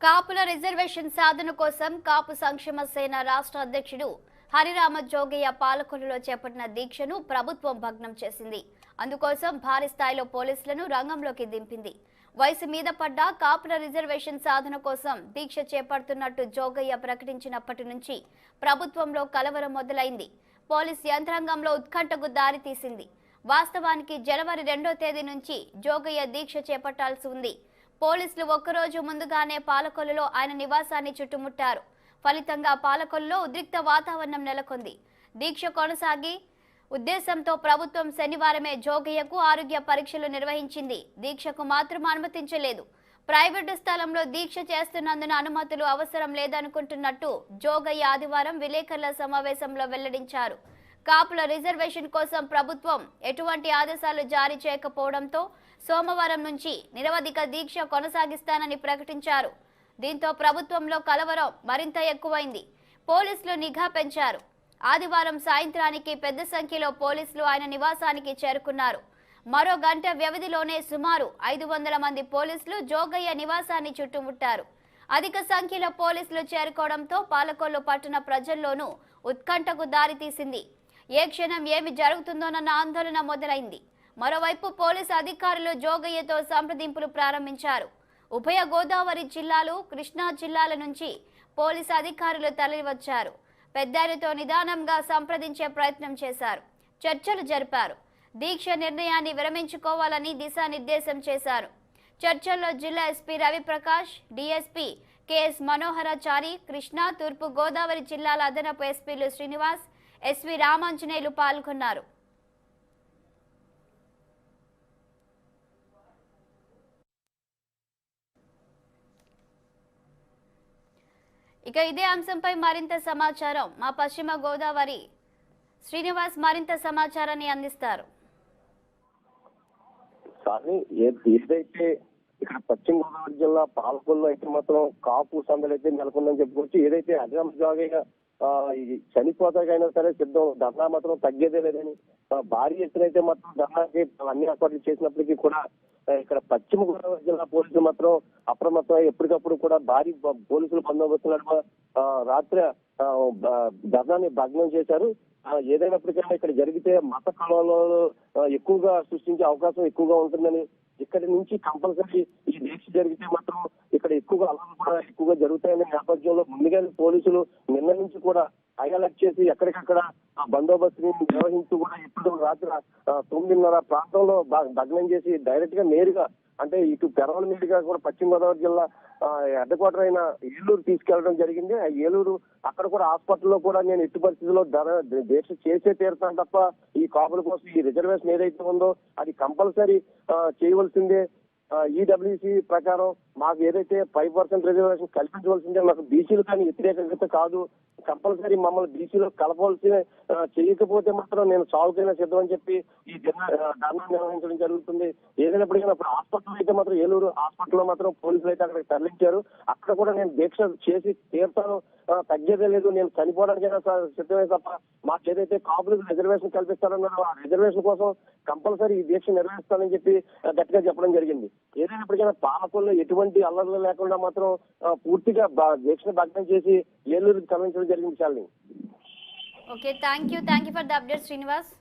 కాపుల రిజర్వేషన్ సాధన కోసం కాపు సంక్షేమ సేన రాష్ట్ర అధ్యక్షుడు హరిరామ జోగయ్య పాలకొల్లులో చేపట్టిన దీక్షను ప్రభుత్వం భగ్నం చేసింది. అందుకోసం భారీ స్థాయిలో పోలీసులను రంగంలోకి దింపింది. వయసు మీద పడ్డ కాపుల రిజర్వేషన్ సాధన కోసం దీక్ష చేపడుతున్నట్టు జోగయ్య ప్రకటించినప్పటి నుంచి ప్రభుత్వంలో కలవరం మొదలైంది. పోలీస్ యంత్రాంగంలో ఉత్కంఠకు దారితీసింది. వాస్తవానికి జనవరి 2వ తేదీ నుంచి జోగయ్య దీక్ష చేపట్టాల్సి ఉంది. పోలీసులు ఒక్కరోజు ముందుగానే పాలకొల్లులో ఆయన నివాసాన్ని చుట్టుముట్టారు. ఫలితంగా పాలకొల్లులో ఉద్రిక్త వాతావరణం నెలకొంది. దీక్ష కొనసాగి ఉద్దేశంతో ప్రభుత్వం శనివారమే జోగయ్యకు ఆరోగ్య పరీక్షలు నిర్వహించింది. దీక్షకు మాత్రం అనుమతించలేదు. ప్రైవేటు స్థలంలో దీక్ష చేస్తున్నందున అనుమతులు అవసరం లేదనుకుంటున్నట్టు జోగయ్య ఆదివారం విలేకరుల సమావేశంలో వెల్లడించారు. కాపుల రిజర్వేషన్ కోసం ప్రభుత్వం ఎటువంటి ఆదేశాలు జారీ చేయకపోవడంతో సోమవారం నుంచి నిరవధిక దీక్ష కొనసాగిస్తానని ప్రకటించారు. దీంతో ప్రభుత్వంలో కలవరం మరింత ఎక్కువైంది. పోలీసులు నిఘా పెంచారు. ఆదివారం సాయంత్రానికి పెద్ద సంఖ్యలో పోలీసులు ఆయన నివాసానికి చేరుకున్నారు. మరో గంట వ్యవధిలోనే సుమారు 500 మంది పోలీసులు జోగయ్య నివాసాన్ని చుట్టుముట్టారు. అధిక సంఖ్యలో పోలీసులు చేరుకోవడంతో పాలకొల్లు పట్టణ ప్రజల్లోనూ ఉత్కంఠకు దారితీసింది. ఏ క్షణం ఏమి జరుగుతుందోనన్న ఆందోళన మొదలైంది. మరోవైపు పోలీసు అధికారులు జోగయ్యతో సంప్రదింపులు ప్రారంభించారు. ఉభయ గోదావరి జిల్లాలు, కృష్ణా జిల్లాల నుంచి పోలీసు అధికారులు తరలివచ్చారు. పెద్దారితో నిదానంగా సంప్రదించే ప్రయత్నం చేశారు. చర్చలు జరిపారు. దీక్ష నిర్ణయాన్ని విరమించుకోవాలని దిశానిర్దేశం చేశారు. చర్చల్లో జిల్లా SP Raviprakash, DSP KS Manoharachari, Krishna, తూర్పు గోదావరి జిల్లాల అదనపు ఎస్పీలు శ్రీనివాస్, ఎస్వి రామాంజనేయులు పాల్గొన్నారు. ఇక ఇదే అంశంపై మరింత సమాచారం మా పశ్చిమ గోదావరి శ్రీనివాస్ మరింత సమాచారాన్ని అందిస్తారు. ఏదైతే ఇక్కడ పశ్చిమ గోదావరి జిల్లా పాలకొల్లు అయితే మాత్రం కాపు సందడి అయితే నెలకొందని చెప్పుకోవచ్చు. ఏదైతే హరిరామ జోగయ్య చనిపోతాకైనా సరే సిద్ధం, ధర్నా మాత్రం తగ్గేదే లేదని భారీ ఎత్తున అయితే మాత్రం ధర్నాకి అన్ని ఏర్పాట్లు చేసినప్పటికీ కూడా ఇక్కడ పశ్చిమ గోదావరి జిల్లా పోలీసులు మాత్రం అప్రమత్తమై ఎప్పటికప్పుడు కూడా భారీ పోలీసులు బందోబస్తు నడుమ రాత్రి ధర్నాన్ని భగ్నం చేశారు. ఏదైనప్పటికైనా ఇక్కడ జరిగితే మత కళలో ఎక్కువగా సృష్టించే అవకాశం ఎక్కువగా ఉంటుందని, ఇక్కడి నుంచి కంపల్సరీ ఈ దీక్ష జరిగితే మాత్రం ఇక్కడ ఎక్కువగా అల్లర్లు కూడా ఎక్కువగా జరుగుతాయనే నేపథ్యంలో ముందుగానే పోలీసులు నిన్న నుంచి కూడా హైలైట్ చేసి ఎక్కడికక్కడ బందోబస్తుని నిర్వహించి కూడా ఇప్పుడు రాత్రి 9:30 ప్రాంతంలో భగ్నం చేసి డైరెక్ట్ గా నేరుగా అంటే ఇటు పెరవల మీదుగా కూడా పశ్చిమ గోదావరి జిల్లా హెడ్ క్వార్టర్ అయిన ఏలూరు తీసుకెళ్లడం జరిగింది. ఆ ఏలూరు అక్కడ కూడా హాస్పిటల్లో కూడా నేను ఎట్టి పరిస్థితుల్లో దీక్ష చేసే తీరుతాను తప్ప ఈ కాపుల కోసం ఈ రిజర్వేషన్ ఏదైతే ఉందో అది కంపల్సరీ చేయవలసిందే. ఈడబ్ల్యూసీ ప్రకారం మాకు ఏదైతే 5% రిజర్వేషన్ కల్పించవలసిందే, మాకు బీసీలు కానీ వ్యతిరేకత కాదు, కంపల్సరీ మమ్మల్ని బీసీలో కలపవలసిన చేయకపోతే మాత్రం నేను సాగుకైనా సిద్ధమని చెప్పి ఈ ధర్నా నిర్వహించడం జరుగుతుంది. ఏదైనప్పటికీ అప్పుడు హాస్పిటల్ అయితే మాత్రం ఏలూరు హాస్పిటల్లో మాత్రం పోలీసులు అయితే అక్కడికి తరలించారు. అక్కడ కూడా నేను దీక్ష చేసి తీరుతాను, తగ్గేదే లేదు, నేను చనిపోవడానికైనా సిద్ధమే తప్ప మాకు ఏదైతే కాపులకు రిజర్వేషన్ కల్పిస్తారన్నారో ఆ రిజర్వేషన్ కోసం కంపల్సరీ ఈ దీక్ష నిర్వహిస్తానని చెప్పి గట్టిగా చెప్పడం జరిగింది. ఏదైనప్పటికైనా పాలకొల్లు ఎటువంటి అల్లర్లు లేకుండా మాత్రం పూర్తిగా దీక్షను భగ్నం చేసి ఏలూరుకి తరలించడం జరిగింది. చాలని okay, thank you for the update Srinivas.